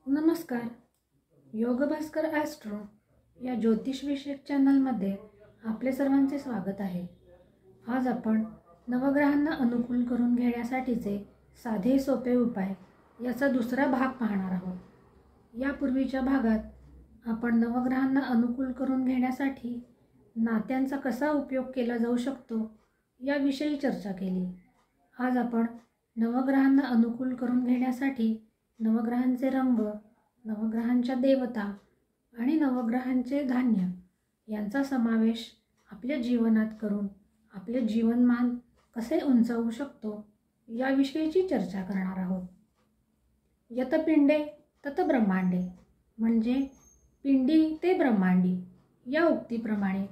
नमस्कार. योग भास्कर ॲस्ट्रो या ज्योतिषविषयक चॅनलमध्ये आपले सर्वांचे स्वागत आहे. आज आपण नवग्रहांना अनुकूल करून घेण्यासाठीचे साधे सोपे उपाय याचा दुसरा भाग पाहणार आहोत. यापूर्वीच्या भागात आपण नवग्रहांना अनुकूल करून घेण्यासाठी नात्यांचा कसा उपयोग केला जाऊ शकतो याविषयी चर्चा केली. आज आपण नवग्रहांना अनुकूल करून घेण्यासाठी नवग्रहांचे रंग, नवग्रहांच्या देवता आणि नवग्रहांचे धान्य यांचा समावेश आपल्या जीवनात करून आपले जीवनमान कसे उंचावू शकतो याविषयीची चर्चा करणार आहोत. यत पिंडे तत ब्रह्मांडे म्हणजे पिंडी ते ब्रह्मांडी या उक्तीप्रमाणे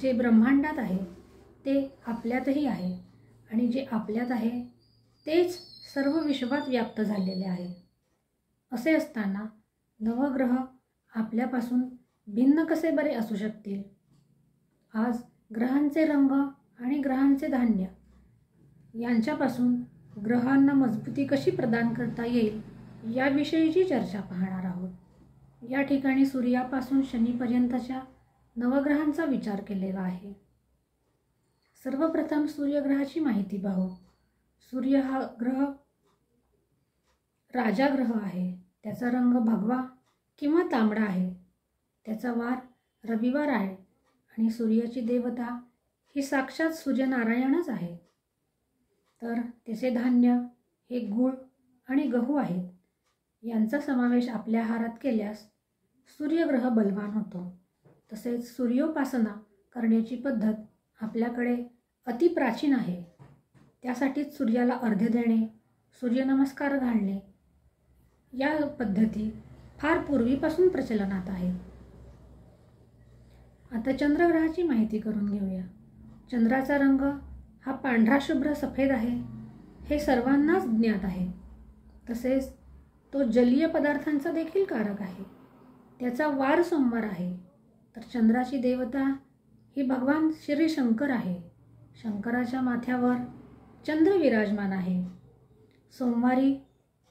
जे ब्रह्मांडात आहे ते आपल्यातही आहे आणि जे आपल्यात आहे तेच सर्व विश्वात व्याप्त झालेले आहे. असे असताना नवग्रह आपल्यापासून भिन्न कसे बरे असू शकतील? आज ग्रहांचे रंग आणि ग्रहांचे धान्य यांच्यापासून ग्रहांना मजबूती कशी प्रदान करता येईल याविषयीची चर्चा पाहणार आहोत. या ठिकाणी सूर्यापासून शनीपर्यंतच्या नवग्रहांचा विचार केलेला आहे. सर्वप्रथम सूर्यग्रहाची माहिती पाहू. सूर्य हा ग्रह राजा ग्रह आहे. त्याचा रंग भगवा किंवा तांबडा आहे. त्याचा वार रविवार आहे आणि सूर्याची देवता ही साक्षात सूर्यनारायणच आहे. तर त्याचे धान्य हे गूळ आणि गहू आहेत. यांचा समावेश आपल्या आहारात केल्यास सूर्यग्रह बलवान होतो. तसेच सूर्योपासना करण्याची पद्धत आपल्याकडे अतिप्राचीन आहे. त्यासाठीच सूर्याला अर्घ्य देणे, सूर्यनमस्कार घालणे या पद्धती फार पूर्वीपासून प्रचलनात आहेत. आता चंद्रग्रहाची माहिती करून घेऊया. चंद्राचा रंग हा पांढरा शुभ्र सफेद आहे हे सर्वांनाच ज्ञात आहे. तसेच तो जलीय पदार्थांचा देखील कारक आहे. त्याचा वार सोमवार आहे. तर चंद्राची देवता ही भगवान श्री शंकर आहे. शंकराच्या माथ्यावर चंद्र विराजमान आहे. सोमवारी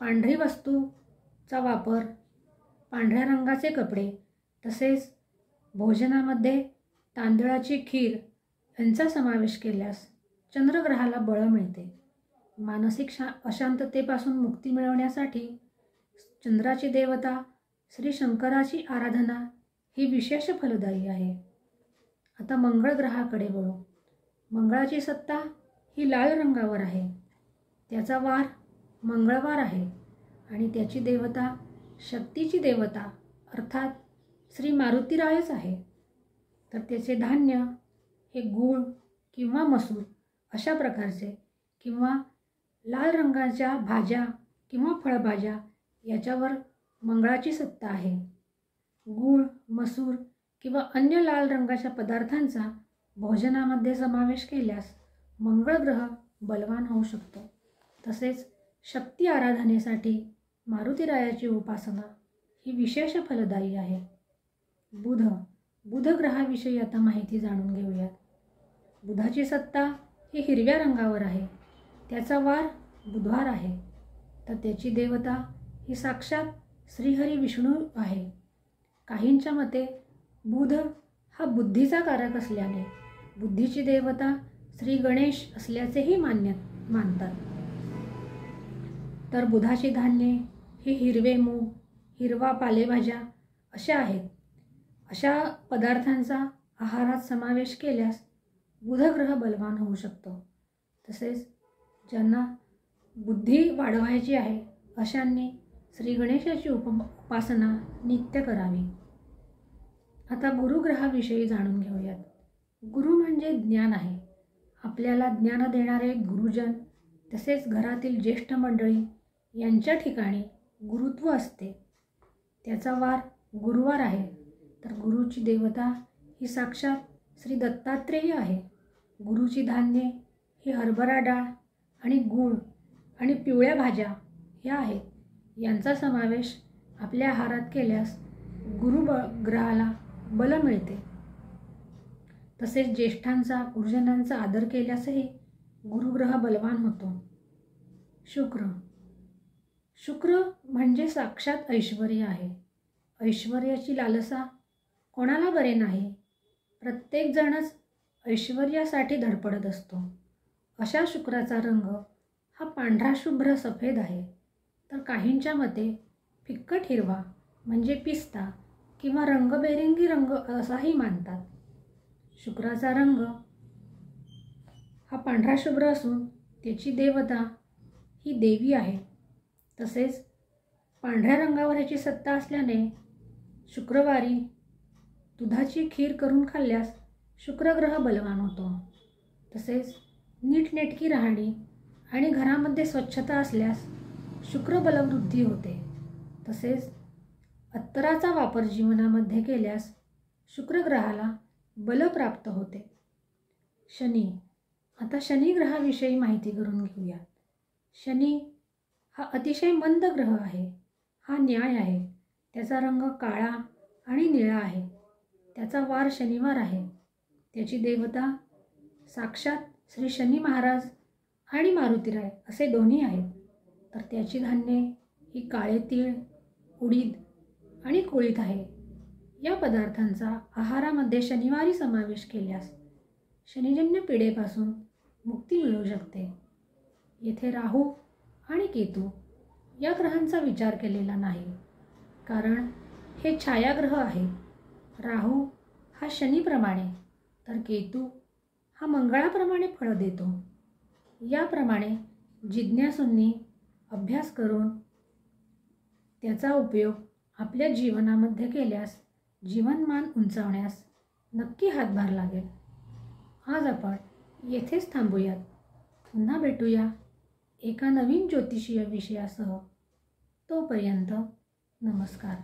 पांढरी वस्तूचा वापर, पांढऱ्या रंगाचे कपडे तसेच भोजनामध्ये तांदळाची खीर यांचा समावेश केल्यास चंद्रग्रहाला बळ मिळते. मानसिक अशांततेपासून मुक्ती मिळवण्यासाठी चंद्राची देवता श्री शंकराची आराधना ही विशेष फलदायी आहे. आता मंगळ ग्रहाकडे वळू. मंगळाची सत्ता ही लाल रंगावर आहे. त्याचा वार मंगळवार आहे आणि त्याची देवता शक्तीची देवता अर्थात श्री मारुतीरायच आहे. तर त्याचे धान्य हे गूळ किंवा मसूर अशा प्रकारचे किंवा लाल रंगाच्या भाज्या किंवा फळभाज्या याच्यावर मंगळाची सत्ता आहे. गूळ, मसूर किंवा अन्य लाल रंगाच्या पदार्थांचा भोजनामध्ये समावेश केल्यास मंगळ ग्रह बलवान होऊ शकतो. तसेच शक्ती आराधनेसाठी मारुतीरायाची उपासना ही विशेष फलदायी आहे. बुध ग्रहाविषयी आता माहिती जाणून घेऊयात. बुधाची सत्ता ही हिरव्या रंगावर आहे. त्याचा वार बुधवार आहे. तर त्याची देवता ही साक्षात श्रीहरी विष्णू आहे. काहींच्या मते बुध हा बुद्धीचा कारक असल्याने बुद्धीची देवता श्री गणेश असल्याचेही मानतात. तर बुधाची धान्ये ही हिरवे मूग, हिरवा पालेभाज्या अशा आहेत. अशा पदार्थांचा आहारात समावेश केल्यास बुधग्रह बलवान होऊ शकतो. तसेच ज्यांना बुद्धी वाढवायची आहे अशांनी श्री गणेशाची उपासना नित्य करावी. आता गुरुग्रहाविषयी जाणून घेऊयात. गुरु म्हणजे ज्ञान आहे. आपल्याला ज्ञान देणारे गुरुजन तसेच घरातील ज्येष्ठ मंडळी यांच्या ठिकाणी गुरुत्व असते. त्याचा वार गुरुवार आहे. तर गुरुची देवता ही साक्षात श्री दत्तात्रेय आहे. गुरुची धान्ये ही हरभरा डाळ आणि गूळ आणि पिवळ्या भाज्या ह्या आहेत. यांचा समावेश आपल्या आहारात केल्यास ग्रहाला बल मिळते. तसेच ज्येष्ठांचा, गुरुजनांचा आदर केल्यासही गुरुग्रह बलवान होतो. शुक्र म्हणजे साक्षात ऐश्वर्य आहे. ऐश्वर्याची लालसा कोणाला बरे नाही. प्रत्येकजणच ऐश्वर्यासाठी धडपडत असतो. अशा शुक्राचा रंग हा पांढरा शुभ्र सफेद आहे. तर काहींच्या मते फिक्कट हिरवा म्हणजे पिस्ता किंवा रंगबेरंगी रंग असाही मानतात. शुक्राचा रंग हा पांढरा शुभ्र असून त्याची देवता ही देवी आहे. तसेच पांढऱ्या रंगावर ह्याची सत्ता असल्याने शुक्रवारी दुधाची खीर करून खाल्ल्यास शुक्रग्रह बलवान होतो. तसेच नीटनेटकी राहणी आणि घरामध्ये स्वच्छता असल्यास शुक्र बलवृद्धी होते. तसेच अत्तराचा वापर जीवनामध्ये केल्यास शुक्रग्रहाला बल प्राप्त होते. शनी. आता शनी ग्रहाविषयी माहिती करून घेऊया. शनी हा अतिशय मंद ग्रह आहे. हा न्याय आहे. त्याचा रंग काळा आणि निळा आहे. त्याचा वार शनिवार आहे. त्याची देवता साक्षात श्री शनी महाराज आणि मारुतीराय असे दोन्ही आहेत. तर त्याची धान्ये ही काळे तीळ, उडीद आणि कुळीथ आहे. या पदार्थांचा आहारामध्ये शनिवारी समावेश केल्यास शनिजन्य पिढेपासून मुक्ती मिळू शकते. येथे राहू आणि केतू या ग्रहांचा विचार केलेला नाही, कारण हे छायाग्रह आहे. राहू हा शनीप्रमाणे तर केतू हा मंगळाप्रमाणे फळ देतो. याप्रमाणे जिज्ञासूंनी अभ्यास करून त्याचा उपयोग आपल्या जीवनामध्ये केल्यास जीवनमान उंचावण्यास नक्की हातभार लागेल. आज आपण येथेच थांबूयात. पुन्हा भेटूया एका नवीन ज्योतिषीय विषयासह. तोपर्यंत नमस्कार.